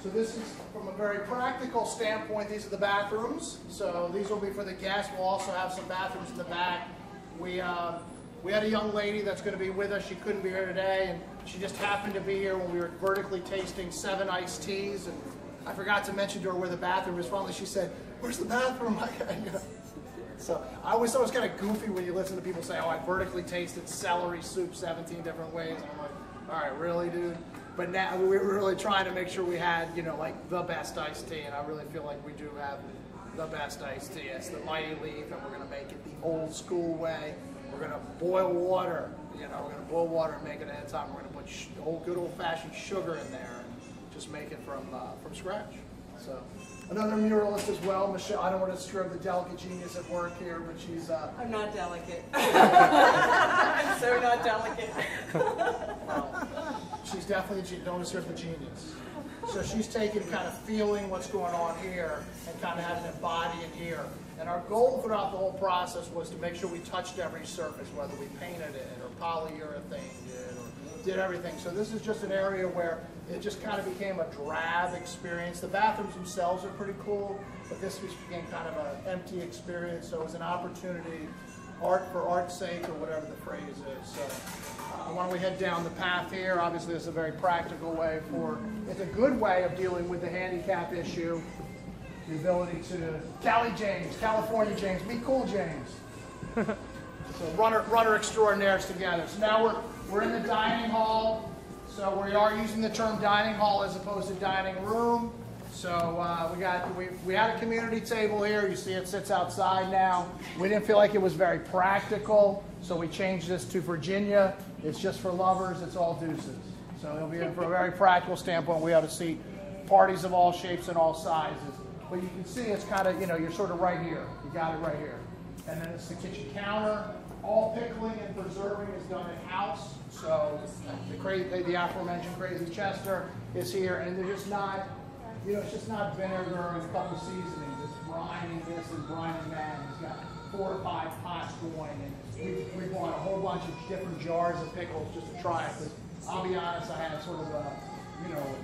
So this is from a very practical standpoint. These are the bathrooms. So these will be for the guests. We'll also have some bathrooms in the back. We had a young lady that's going to be with us. She couldn't be here today, and she just happened to be here when we were vertically tasting 7 iced teas. And I forgot to mention to her where the bathroom is from. She said, "Where's the bathroom?" So I always thought it was kind of goofy when you listen to people say, "Oh, I vertically tasted celery soup 17 different ways." And I'm like, "All right, really, dude?" But now we were really trying to make sure we had, like the best iced tea, and I really feel like we do have the best iced tea. It's the Mighty Leaf, and we're going to make it the old school way. We're going to boil water. We're going to boil water and make it ahead of time. We're going to put good old-fashioned sugar in there and just make it from scratch. So another muralist as well, Michelle. I don't want to disturb the delicate genius at work here, but she's. I'm not delicate. I'm so not delicate. Well, she's definitely, don't disturb the genius. So she's taking kind of feeling what's going on here and kind of having it embody it here. And our goal throughout the whole process was to make sure we touched every surface, whether we painted it or polyurethane it or did everything. So this is just an area where it just kind of became a drab experience. The bathrooms themselves are pretty cool, but this just became kind of an empty experience. So it was an opportunity, art for art's sake or whatever the phrase is. So why don't we head down the path here? Obviously, it's a very practical way it's a good way of dealing with the handicap issue. The ability to, California James, be cool James. So runner extraordinaires together. So now we're in the dining hall. So we are using the term dining hall as opposed to dining room. So we had a community table here. You see it sits outside now. We didn't feel like it was very practical, so we changed this to Virginia. It's just for lovers. It's all deuces. So it'll be from a very practical standpoint. We have to seat parties of all shapes and all sizes. But you can see it's kind of, you're sort of right here. You got it right here. And then it's the kitchen counter. All pickling and preserving is done in-house. So the aforementioned Crazy Chester is here. And they're just not, it's just not vinegar and a couple seasonings. It's brining this and brining that. And it's got 4 or 5 pots going. And we bought a whole bunch of different jars of pickles just to try it. Because I'll be honest, I had sort of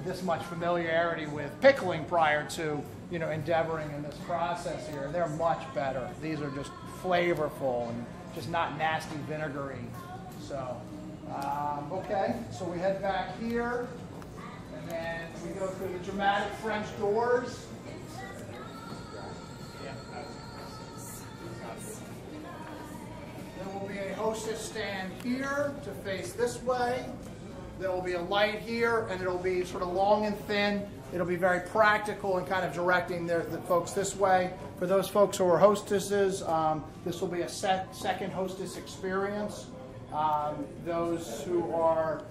this much familiarity with pickling prior to, endeavoring in this process here. They're much better. These are just flavorful and just not nasty vinegary. So, okay, so we head back here, and then we go through the dramatic French doors. There will be a hostess stand here to face this way. There will be a light here, and it'll be sort of long and thin. It'll be very practical and kind of directing the folks this way. For those folks who are hostesses, this will be a second hostess experience. Those who are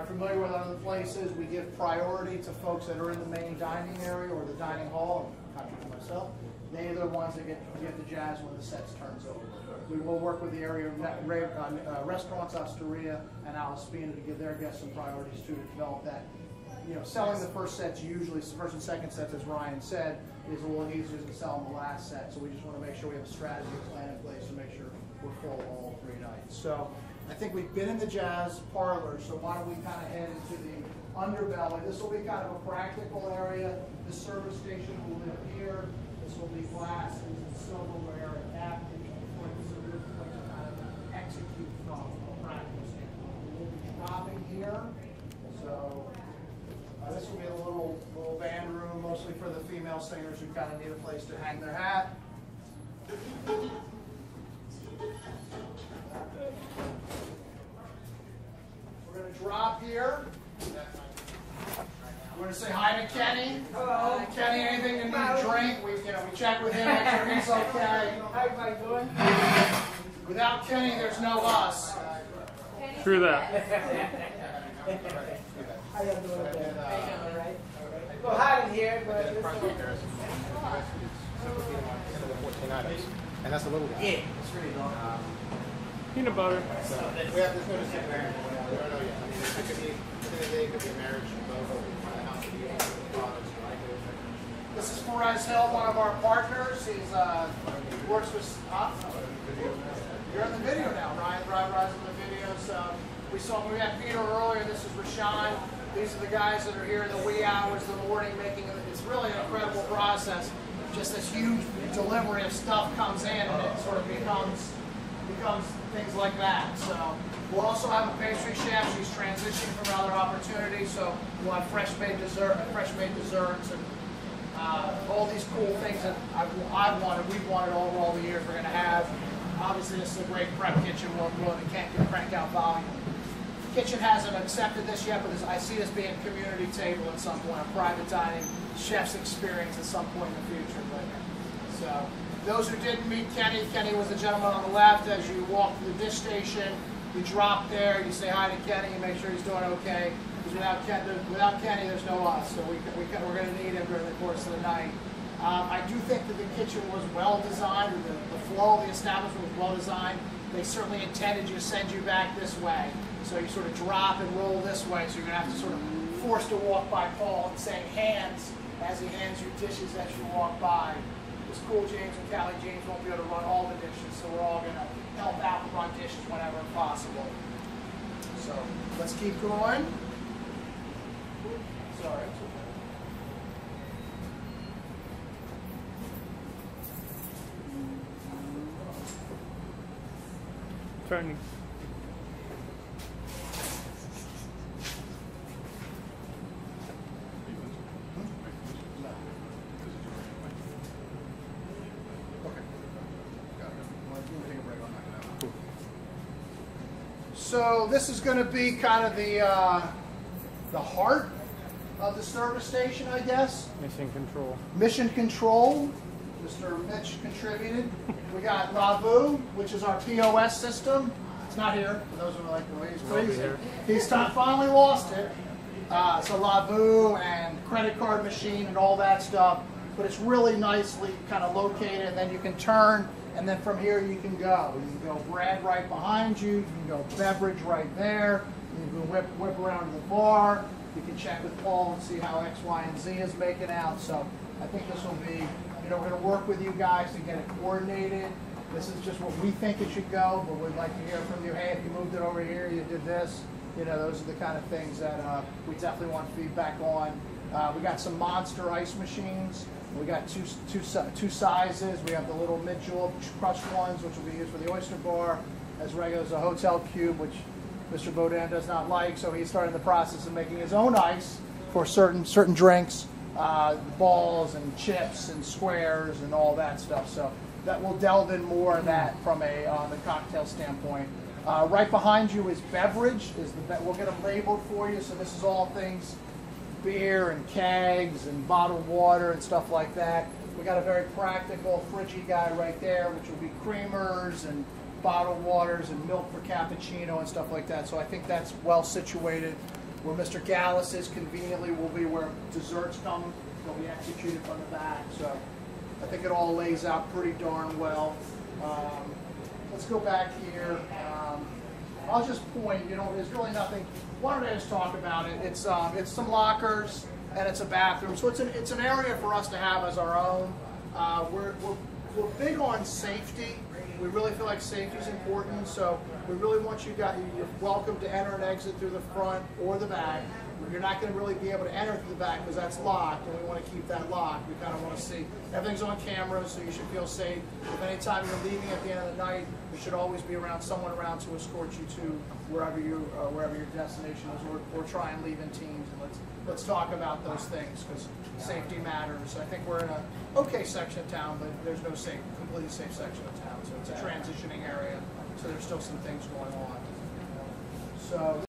familiar with other places, we give priority to folks that are in the main dining area or the dining hall. I'm contradicting myself. They are the ones that get the jazz when the sets turns over. We will work with the area restaurants, Osteria and Alaspina, to give their guests some priorities too, to develop that. Selling the first sets usually, the first and second sets, as Ryan said, is a little easier than selling the last set. So we just want to make sure we have a strategy plan in place to make sure we're full all 3 nights. So I think we've been in the jazz parlor, so why don't we kind of head into the underbelly. This will be kind of a practical area. The service station will live here. This will be glasses and silverware and napkins. Execute from a practical standpoint. We'll be dropping here, so this will be a little band room, mostly for the female singers who kind of need a place to hang their hat. We're going to drop here. We're going to say hi to Kenny. Hello. Kenny, anything you need to drink? We check with him, make sure he's okay. How are you guys doing? Without Kenny, there's no us. True that. How you doing? All right. Go hide in here, but it's and that's a little guy. yeah, it's really long. Peanut butter. So we have to notice it there. We don't know yet. I mean, it could be a marriage, This is Perez Hill, one of our partners. He works with. You're in the video now, Ryan. Ryan's in the video. So we had Peter earlier. This is Rashawn. These are the guys that are here in the wee hours of the morning making it. It's really an incredible process. Just this huge delivery of stuff comes in and it sort of becomes things like that. So we'll also have a pastry chef. She's transitioning from other opportunities. So we'll have fresh made desserts and all these cool things that I've wanted, we've wanted over all the years we're going to have. Obviously, this is a great prep kitchen. We're really can't crank out volume. The kitchen hasn't accepted this yet, but I see this being a community table at some point, a private dining chef's experience at some point in the future. So, those who didn't meet Kenny, Kenny was the gentleman on the left. As you walk to the dish station, you drop there, you say hi to Kenny, you make sure he's doing okay. Because without Kenny, there's no us. So we're going to need him during the course of the night. I do think that the kitchen was well designed, or the flow of the establishment was well designed. They certainly intended to send you back this way. So you sort of drop and roll this way. So you're going to have to sort of force to walk by Paul and saying hands as he hands you dishes as you walk by. Because Cool James and Cali James won't be able to run all the dishes, so we're all going to help out and run dishes whenever possible. So let's keep going. Sorry. Turning. So this is going to be kind of the heart of the service station, I guess. Mission control. Mission control. Mr. Mitch contributed. We got Lavu, which is our POS system. It's not here, for those who are like, well, he's finally lost it. So Lavu and credit card machine and all that stuff. But it's really nicely kind of located, and then you can turn, and then from here you can go. You can go bread right behind you. You can go beverage right there. You can whip around to the bar. You can check with Paul and see how X, Y, and Z is making out. So I think this will be, we're going to work with you guys to get it coordinated. This is just what we think it should go, but we'd like to hear from you. Hey, if you moved it over here, you did this. Those are the kind of things that we definitely want feedback on. We got some monster ice machines. We got two sizes. We have the little mid-jewel crushed ones, which will be used for the oyster bar, as regular as a hotel cube, which Mr. Baudin does not like. So he's starting the process of making his own ice for certain drinks, balls and chips and squares and all that stuff. So that will delve in more of that from on the cocktail standpoint. Right behind you is beverage. We'll get them labeled for you. So this is all things beer and kegs and bottled water and stuff like that. We got a very practical fridgy guy right there, which will be creamers and bottled waters and milk for cappuccino and stuff like that. So I think that's well situated. Where Mr. Gallus is conveniently will be where desserts come. They'll be executed from the back. So I think it all lays out pretty darn well. Let's go back here. I'll just point, there's really nothing. Why don't I just talk about it? It's some lockers and it's a bathroom. So it's an area for us to have as our own. We're big on safety. We really feel like safety is important. So we really want you're welcome to enter and exit through the front or the back. You're not going to really be able to enter through the back because that's locked, and we want to keep that locked. We kind of want to see everything's on camera, so you should feel safe. If any time you're leaving at the end of the night, there should always be someone around to escort you to wherever your destination is, or try and leave in teams. And let's talk about those things because safety matters. I think we're in an okay section of town, but there's no completely safe section of town. So it's a transitioning area. So there's still some things going on. So.